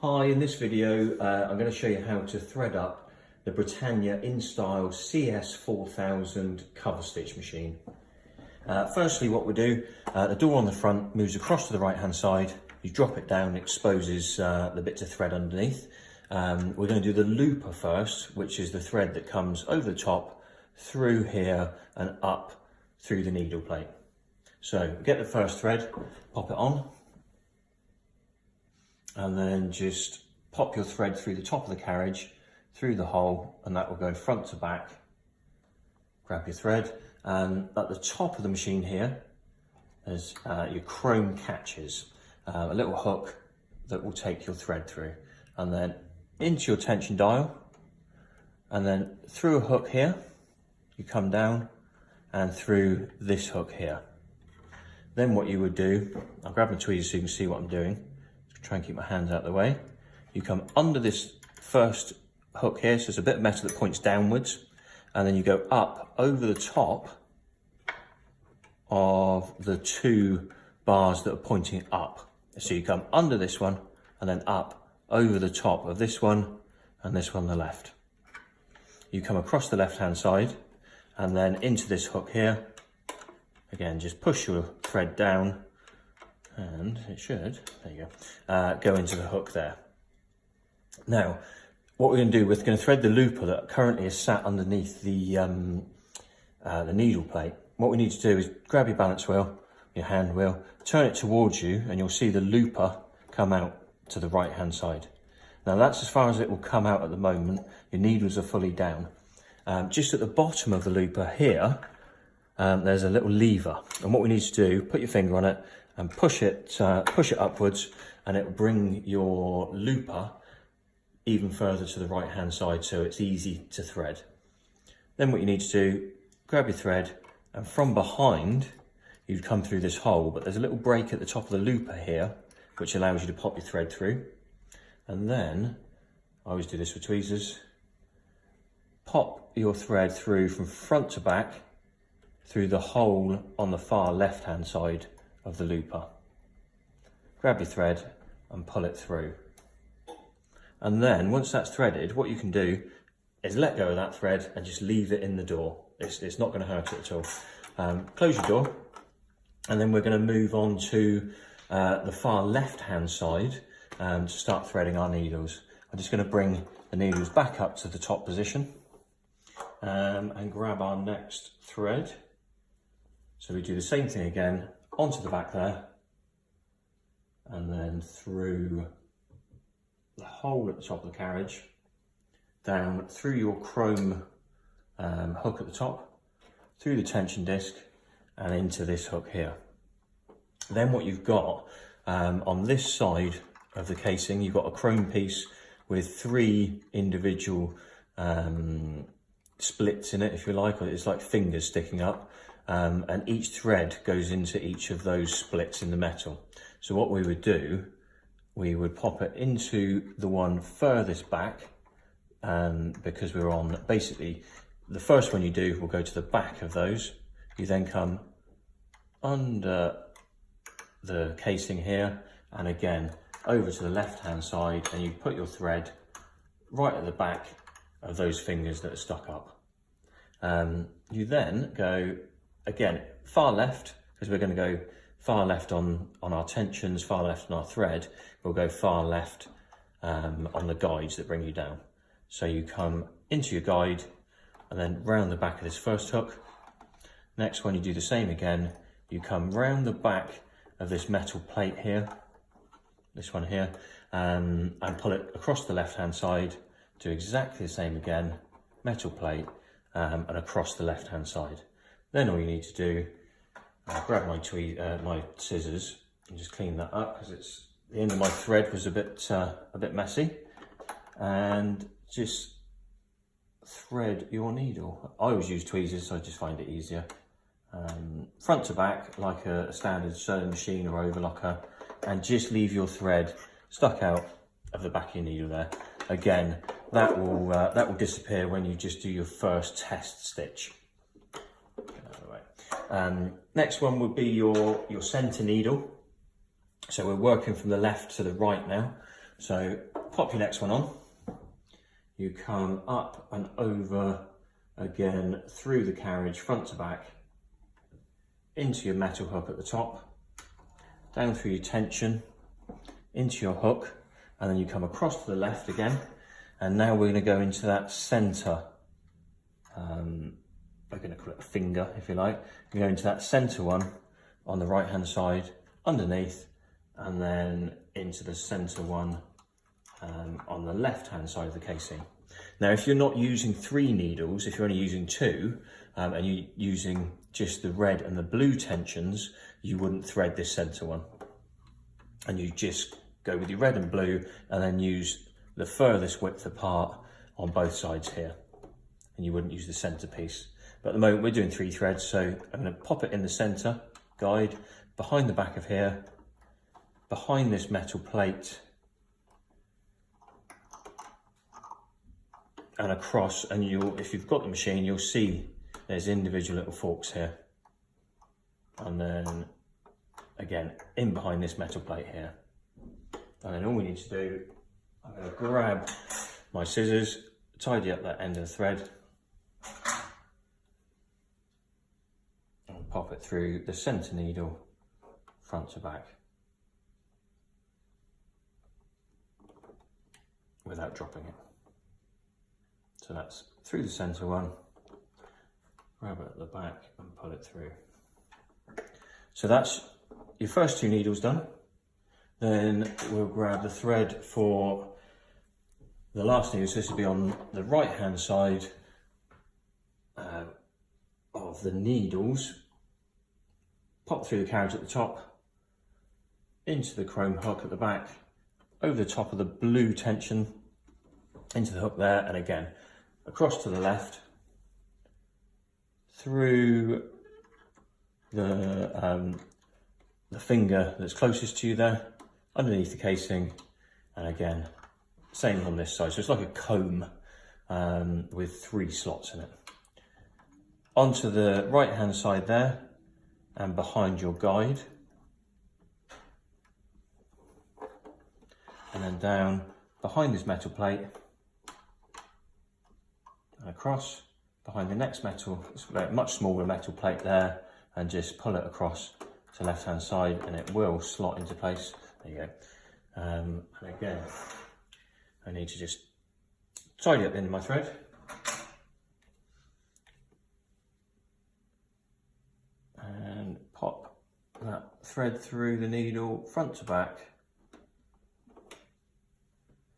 Hi, in this video I'm going to show you how to thread up the Britannia InStyle CS4000 cover stitch machine. Firstly, what we do, the door on the front moves across to the right hand side, you drop it down, it exposes the bits of thread underneath. We're going to do the looper first, which is the thread that comes over the top, through here and up through the needle plate. So get the first thread, pop it on, and then just pop your thread through the top of the carriage, through the hole, and that will go front to back. Grab your thread, and at the top of the machine here is your chrome catches, a little hook that will take your thread through, and then into your tension dial, and then through a hook here, you come down and through this hook here. Then what you would do, I'll grab my tweezers so you can see what I'm doing. Try and keep my hands out of the way. You come under this first hook here, so it's a bit of metal that points downwards, and then you go up over the top of the two bars that are pointing up. So you come under this one and then up over the top of this one and this one on the left. You come across the left hand side and then into this hook here. Again, just push your thread down and it should, there you go, go into the hook there. Now, what we're going to do, we're going to thread the looper that currently is sat underneath the needle plate. What we need to do is grab your balance wheel, your hand wheel, turn it towards you, and you'll see the looper come out to the right hand side. Now that's as far as it will come out at the moment. Your needles are fully down. Just at the bottom of the looper here, there's a little lever, and what we need to do, put your finger on it and push it upwards, and it will bring your looper even further to the right hand side so it's easy to thread. Then what you need to do, grab your thread, and from behind you'd come through this hole, but there's a little break at the top of the looper here which allows you to pop your thread through. And then, I always do this with tweezers, pop your thread through from front to back through the hole on the far left hand side of the looper. Grab your thread and pull it through. And then once that's threaded, what you can do is let go of that thread and just leave it in the door. It's not going to hurt it at all. Close your door, and then we're going to move on to the far left hand side to start threading our needles. I'm just going to bring the needles back up to the top position and grab our next thread. So we do the same thing again, onto the back there, and then through the hole at the top of the carriage, down through your chrome hook at the top, through the tension disc, and into this hook here. Then what you've got on this side of the casing, you've got a chrome piece with three individual splits in it, if you like, or it's like fingers sticking up. And each thread goes into each of those splits in the metal. So what we would do, we would pop it into the one furthest back, because we're on, basically, the first one you do will go to the back of those. You then come under the casing here, and again, over to the left-hand side, and you put your thread right at the back of those fingers that are stuck up. You then go, again, far left, because we're going to go far left on our tensions, far left on our thread. We'll go far left on the guides that bring you down. So you come into your guide and then round the back of this first hook. Next one, you do the same again. You come round the back of this metal plate here, this one here, and pull it across the left-hand side. Do exactly the same again, metal plate, and across the left-hand side. Then all you need to do, grab my scissors and just clean that up, because it's the end of my thread was a bit messy, and just thread your needle. I always use tweezers, so I just find it easier. Front to back, like a standard sewing machine or overlocker, and just leave your thread stuck out of the back of your needle there. Again, that will disappear when you just do your first test stitch. Next one would be your centre needle. So we're working from the left to the right now. So pop your next one on, you come up and over again through the carriage front to back into your metal hook at the top, down through your tension into your hook, and then you come across to the left again, and now we're going to go into that centre, we're going to call it a finger if you like. You go into that centre one on the right hand side underneath, and then into the centre one on the left hand side of the casing. Now if you're not using 3 needles, if you're only using 2 and you're using just the red and the blue tensions, you wouldn't thread this centre one, and you just go with your red and blue and then use the furthest width apart on both sides here, and you wouldn't use the centre piece. But at the moment we're doing 3 threads, so I'm going to pop it in the centre guide, behind the back of here, behind this metal plate, and across, and if you've got the machine, you'll see there's individual little forks here, and then again in behind this metal plate here. And then all we need to do, I'm going to grab my scissors, tidy up that end of the thread, and pop it through the centre needle front to back without dropping it. So that's through the centre one, grab it at the back and pull it through. So that's your first 2 needles done. Then we'll grab the thread for the last needle. So this will be on the right hand side of the needles. Pop through the carriage at the top, into the chrome hook at the back, over the top of the blue tension, into the hook there, and again across to the left, through the finger that's closest to you there, underneath the casing, and again same on this side. So it's like a comb with 3 slots in it. Onto the right hand side there and behind your guide, and then down behind this metal plate and across behind the next metal, it's a much smaller metal plate there, and just pull it across to left hand side and it will slot into place. There you go. And again, I need to just tidy up the end of my thread. And pop that thread through the needle front to back.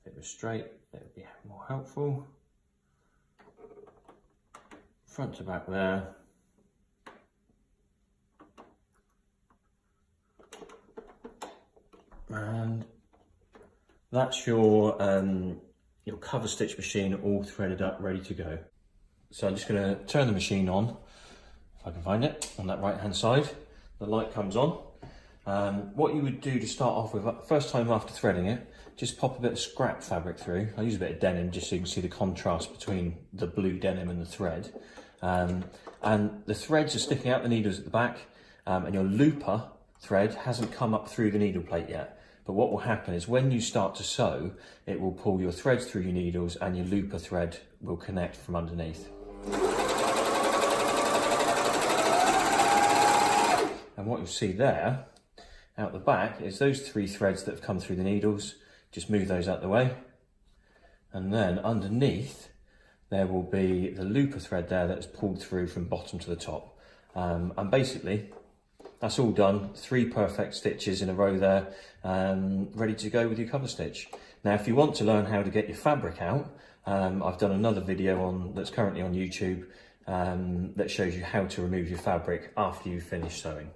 If it was straight, it would be more helpful. Front to back there. And that's your cover stitch machine all threaded up, ready to go. So I'm just going to turn the machine on, if I can find it, on that right hand side. The light comes on. What you would do to start off with, first time after threading it, just pop a bit of scrap fabric through. I use a bit of denim just so you can see the contrast between the blue denim and the thread. And the threads are sticking out the needles at the back, and your looper thread hasn't come up through the needle plate yet. But what will happen is when you start to sew, it will pull your threads through your needles and your looper thread will connect from underneath. And what you'll see there, out the back, is those 3 threads that have come through the needles. Just move those out the way. And then underneath, there will be the looper thread there that's pulled through from bottom to the top. And basically, that's all done. 3 perfect stitches in a row there, ready to go with your cover stitch. Now, if you want to learn how to get your fabric out, I've done another video that's currently on YouTube that shows you how to remove your fabric after you've finished sewing.